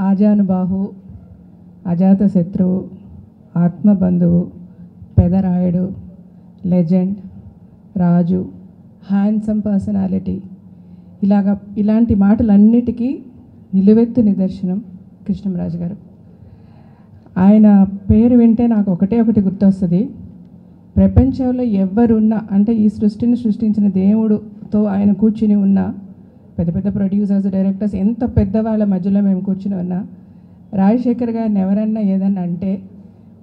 ఆజానుబాహు, అజాతశత్రువు, ఆత్మబంధువు, Pedarayudu, legend, రాజు, handsome personality, ఇలాంటి మాటలన్నిటికీ నిలువెత్తు నిదర్శనం కృష్ణంరాజు గారు. ఆయన పేరు వింటే నాకు ఒకటి గుర్తొస్తుంది. ప్రపంచంలో ఎవరున్నా, అంటే ఈ సృష్టిని సృష్టించిన దేవుడుతో ఆయన కూర్చుని ఉన్న పెద్ద పెద్ద ప్రొడ్యూసర్స్, డైరెక్టర్స్, ఎంత పెద్దవాళ్ళ మధ్యలో మేము కూర్చుని ఉన్నా రాజశేఖర్ గారిని ఎవరన్నా ఏదన్నా అంటే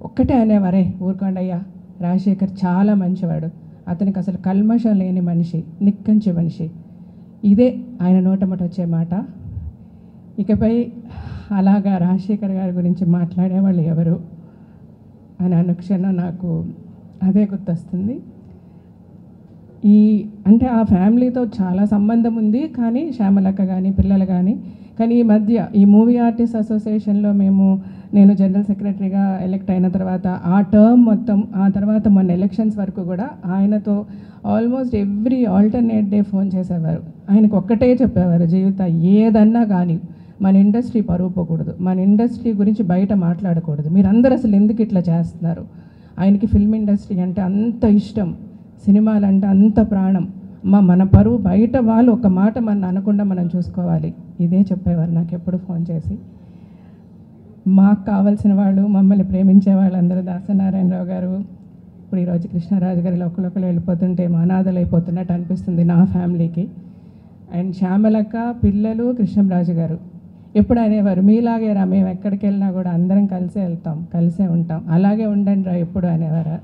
ఒక్కటే అనేవారే, ఊరుకోండయ్యా, రాజశేఖర్ చాలా మంచివాడు, అతనికి అసలు కల్మషం లేని మనిషి, నిక్కంచి మనిషి. ఇదే ఆయన నోటమట వచ్చే మాట. ఇకపై అలాగా రాజశేఖర్ గారి గురించి మాట్లాడేవాళ్ళు ఎవరు అని అనుక్షణం నాకు అదే గుర్తొస్తుంది. అంటే ఆ ఫ్యామిలీతో చాలా సంబంధం ఉంది, కానీ శ్యామలక్క కానీ పిల్లలు కానీ ఈ మధ్య ఈ మూవీ ఆర్టిస్ట్ అసోసియేషన్లో నేను జనరల్ సెక్రటరీగా ఎలక్ట్ అయిన తర్వాత ఆ టర్మ్ మొత్తం, ఆ తర్వాత మొన్న ఎలక్షన్స్ వరకు కూడా ఆయనతో almost every alternate day phone చేసేవారు. ఆయనకు ఒక్కటే చెప్పేవారు, జీవిత ఏదన్నా కానీ మన ఇండస్ట్రీ పరువు పోకూడదు, మన ఇండస్ట్రీ గురించి బయట మాట్లాడకూడదు, మీరందరూ అసలు ఎందుకు ఇట్లా చేస్తున్నారు. ఆయనకి ఫిల్మ్ ఇండస్ట్రీ అంటే అంత ఇష్టం, సినిమాలు అంటే అంత ప్రాణం. మన పరువు బయట వాళ్ళు ఒక మాట మన అనకుండా మనం చూసుకోవాలి, ఇదే చెప్పేవారు నాకు ఎప్పుడు ఫోన్ చేసి. మాకు కావాల్సిన వాళ్ళు, మమ్మల్ని ప్రేమించే వాళ్ళందరూ దాసనారాయణరావు గారు, ఇప్పుడు ఈరోజు కృష్ణరాజు గారు ఒకరు వెళ్ళిపోతుంటే అనాథలు అయిపోతున్నట్టు అనిపిస్తుంది నా ఫ్యామిలీకి. అండ్ శ్యామలక్క, పిల్లలు, కృష్ణంరాజు గారు ఎప్పుడు అనేవారు, మీలాగేరా మేము ఎక్కడికి వెళ్ళినా కూడా అందరం కలిసే వెళ్తాం, కలిసే ఉంటాం, అలాగే ఉండండి రా ఎప్పుడు అనేవారు.